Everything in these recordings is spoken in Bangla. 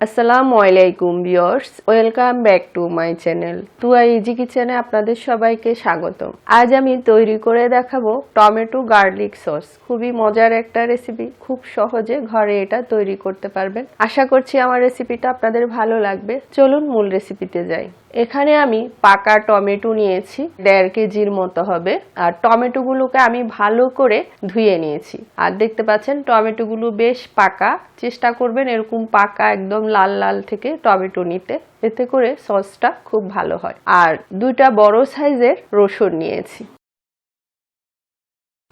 আসসালামু আলাইকুম viewers, welcome back to my channel Tuya easy কিচেনে আপনাদের সবাইকে স্বাগতম। আজ আমি তৈরি করে দেখাবো টমেটো গার্লিক সস। খুবই মজার একটা রেসিপি, খুব সহজে ঘরে এটা তৈরি করতে পারবেন। আশা করছি আমার রেসিপিটা আপনাদের ভালো লাগবে। চলুন মূল রেসিপিতে যাই। এখানে আমি পাকা টমেটো নিয়েছি, 1.5 কেজির মতো হবে। আর টমেটোগুলোকে আমি ভালো করে ধুয়ে নিয়েছি। আর দেখতে পাচ্ছেন টমেটোগুলো বেশ পাকা। চেষ্টা করবেন এরকম পাকা একদম লাল লাল থেকে টমেটো নিতে, এতে করে সসটা খুব ভালো হয়। আর 2টা বড় সাইজের রসুন নিয়েছি।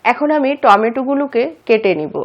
এখন আমি টমেটোগুলোকে কেটে নিব।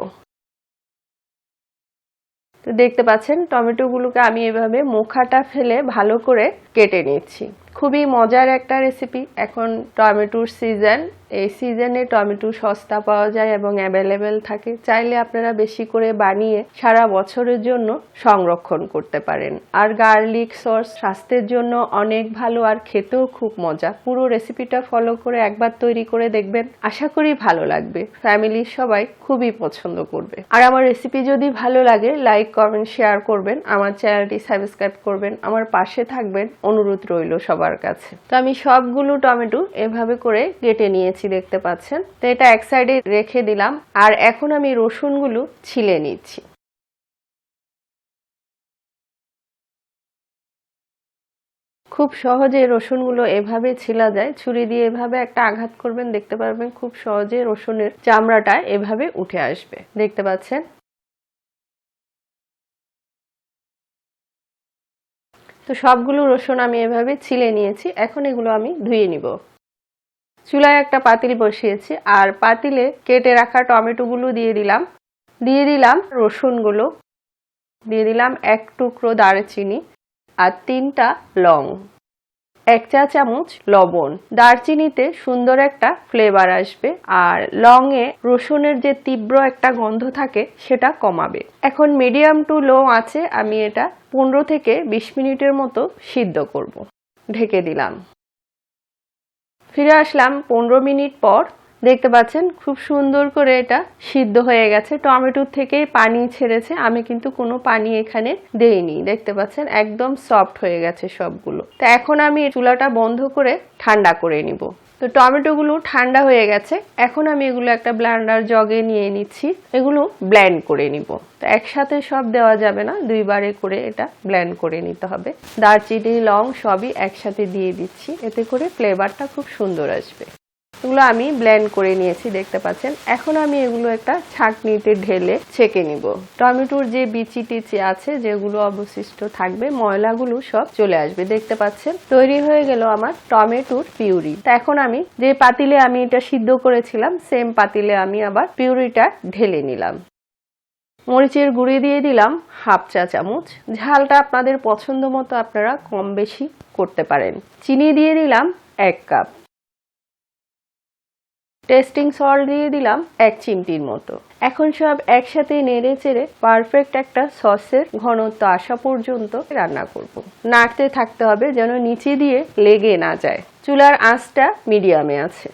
তো দেখতে পাচ্ছেন টমেটোগুলোকে আমি এভাবে মুখাটা ফেলে ভালো করে কেটে নিচ্ছি। খুবই মজার একটা রেসিপি। এখন টমেটোর সিজন, এই সিজনে টমেটো সস্তা পাওয়া যায় এবং অ্যাভেলেবেল থাকে। চাইলে আপনারা বেশি করে বানিয়ে সারা বছরের জন্য সংরক্ষণ করতে পারেন। আর গার্লিক সস স্বাস্থ্যের জন্য অনেক ভালো আর খেতেও খুব মজা। পুরো রেসিপিটা ফলো করে একবার তৈরি করে দেখবেন, আশা করি ভালো লাগবে। ফ্যামিলির সবাই খুবই পছন্দ করবে। আর আমার রেসিপি যদি ভালো লাগে লাইক কমেন্ট শেয়ার করবেন, আমার চ্যানেলটি সাবস্ক্রাইব করবেন, আমার পাশে থাকবেন, অনুরোধ রইল সবার কাছে। তো আমি সবগুলো টমেটো এভাবে করে কেটে নিয়েছি, দেখতে পাচ্ছেন। তো এটা এক সাইডে রেখে দিলাম। আর এখন আমি রসুনগুলো ছিলে নিচ্ছি। খুব সহজে রসুনগুলো এভাবে ছিলা যায়। ছুরি দিয়ে এভাবে একটা আঘাত করবেন, দেখতে পারবেন খুব সহজে রসুনের চামড়াটা এভাবে উঠে আসবে, দেখতে পাচ্ছেন। তো সবগুলো রসুন আমি এভাবে ছিলে নিয়েছি। এখন এগুলো আমি ধুয়ে নিব। চুলায় একটা পাতিল বসিয়েছি আর পাতিলে কেটে রাখা টমেটোগুলো দিয়ে দিলাম রসুনগুলো, দিয়ে দিলাম 1 টুকরো দারচিনি আর 3টা লং, 1 চা চামচ লবণ। দারচিনিতে সুন্দর একটা ফ্লেভার আসবে আর লংয়ে রসুনের যে তীব্র একটা গন্ধ থাকে সেটা কমাবে। এখন মিডিয়াম টু লো আছে আমি এটা 15 থেকে 20 মিনিটের মতো সিদ্ধ করব। ঢেকে দিলাম। ফিরে আসলাম 15 মিনিট পর। দেখতে পাচ্ছেন খুব সুন্দর করে এটা সিদ্ধ হয়ে গেছে। টমেটোর থেকেই পানি ছেড়েছে, আমি কিন্তু কোনো পানি এখানে দেইনি। দেখতে পাচ্ছেন একদম সফট হয়ে গেছে সবগুলো। তো এখন আমি চুলাটা বন্ধ করে ঠান্ডা করে নিব। তো টমেটোগুলো ঠান্ডা হয়ে গেছে। এখন আমি এগুলো একটা ব্লেন্ডার জগে নিয়ে নিচ্ছি, এগুলো ব্লেন্ড করে নিব। তো একসাথে সব দেওয়া যাবে না, 2 বারে করে এটা ব্লেন্ড করে নিতে হবে। দারচিনি লং সবই একসাথে দিয়ে দিচ্ছি, এতে করে ফ্লেভারটা খুব সুন্দর আসবে। এগুলো আমি ব্লেন্ড করে নিয়েছি, দেখতে পাচ্ছেন। এখন আমি এগুলো একটা ছাঁকনিতে ঢেলে ছেঁকে নিব। টমেটোর যে বিচি টিচি আছে যেগুলো অবশিষ্ট থাকবে, ময়লাগুলো সব চলে আসবে, দেখতে পাচ্ছেন। তৈরি হয়ে গেল আমার টমেটোর পিউরি। তা এখন আমি যে পাতিলে আমি এটা সিদ্ধ করেছিলাম সেম পাতিলে আমি আবার পিউরিটা ঢেলে নিলাম। মরিচের গুঁড়ি দিয়ে দিলাম 1/2 চা চামচ। ঝালটা আপনাদের পছন্দ মতো আপনারা কম বেশি করতে পারেন। চিনি দিয়ে দিলাম 1 কাপ। টেস্টিং সল্ট দিয়ে দিলাম 1 চিমটির মতো। এখন সব একসাথে নেড়ে চেড়ে পারফেক্ট একটা সসের ঘনত্ব আসা পর্যন্ত রান্না করব। নাড়তে থাকতে হবে যেন নিচে দিয়ে লেগে না যায়। চুলার আঁচটা মিডিয়ামে আছে।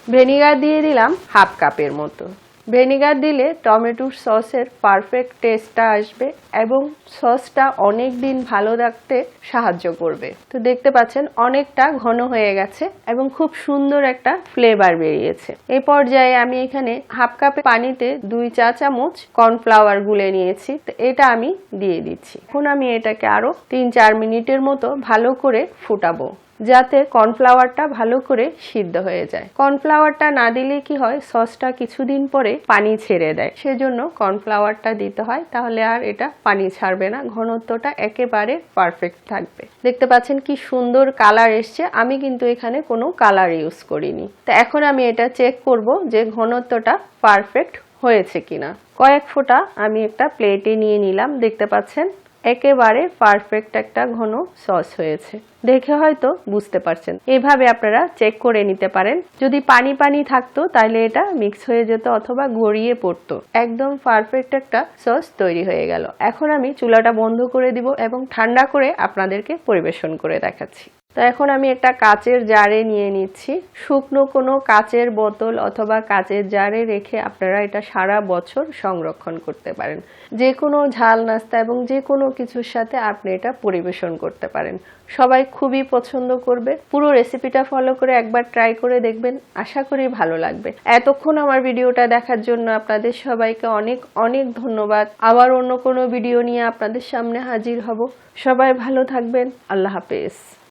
ভিনেগার দিয়ে দিলাম 1/2 কাপের মতো। ভিনেগার দিলে টমেটোর সসের পারফেক্ট টেস্টটা আসবে এবং সসটা অনেক দিন ভালো রাখতে সাহায্য করবে। তো দেখতে পাচ্ছেন অনেকটা ঘন হয়ে গেছে এবং খুব সুন্দর একটা ফ্লেভার বেরিয়েছে। এই পর্যায়ে আমি এখানে 1/2 কাপ পানিতে 2 চা চামচ কর্নফ্লাওয়ার গুলে নিয়েছি, তো এটা আমি দিয়ে দিচ্ছি। এখন আমি এটাকে আরো 3-4 মিনিটের মতো ভালো করে ফুটাবো, যাতে কর্নফ্লাওয়ারটা ভালো করে সিদ্ধ হয়ে যায়। কর্নফ্লাওয়ারটা না দিলে কি হয়, সসটা কিছুদিন পরে পানি ছেড়ে দেয়, সেজন্য কর্নফ্লাওয়ারটা দিতে হয়, তাহলে আর এটা পানি ছাড়বে না, ঘনত্বটা একেবারে পারফেক্ট থাকবে। দেখতে পাচ্ছেন কি সুন্দর কালার এসছে। আমি কিন্তু এখানে কোনো কালার ইউজ করিনি। তো এখন আমি এটা চেক করব যে ঘনত্বটা পারফেক্ট হয়েছে কিনা। কয়েক ফোঁটা আমি একটা প্লেটে নিয়ে নিলাম, দেখতে পাচ্ছেন একেবারে পারফেক্ট একটা ঘন সস হয়েছে। দেখে হয়তো বুঝতে পারছেন। এভাবে আপনারা চেক করে নিতে পারেন। যদি পানি পানি থাকতো তাহলে এটা মিক্স হয়ে যেত অথবা গড়িয়ে পড়তো। একদম পারফেক্ট একটা সস তৈরি হয়ে গেল। এখন আমি চুলাটা বন্ধ করে দিব এবং ঠান্ডা করে আপনাদেরকে পরিবেশন করে দেখাচ্ছি। তো এখন আমি একটা কাচের জারে নিয়ে নিচ্ছি। শুকনো কোনো কাচের বোতল অথবা কাচের জারে রেখে আপনারা এটা সারা বছর সংরক্ষণ করতে পারেন। যে কোনো ঝাল নাস্তা এবং যে কোনো কিছুর সাথে আপনি এটা পরিবেশন করতে পারেন। সবাই খুবই পছন্দ করবে। পুরো রেসিপিটা ফলো করে একবার ট্রাই করে দেখবেন, আশা করি ভালো লাগবে। এতক্ষণ আমার ভিডিওটা দেখার জন্য আপনাদের সবাইকে অনেক অনেক ধন্যবাদ। আবার অন্য কোনো ভিডিও নিয়ে আপনাদের সামনে হাজির হব। সবাই ভালো থাকবেন। আল্লাহ হাফেজ।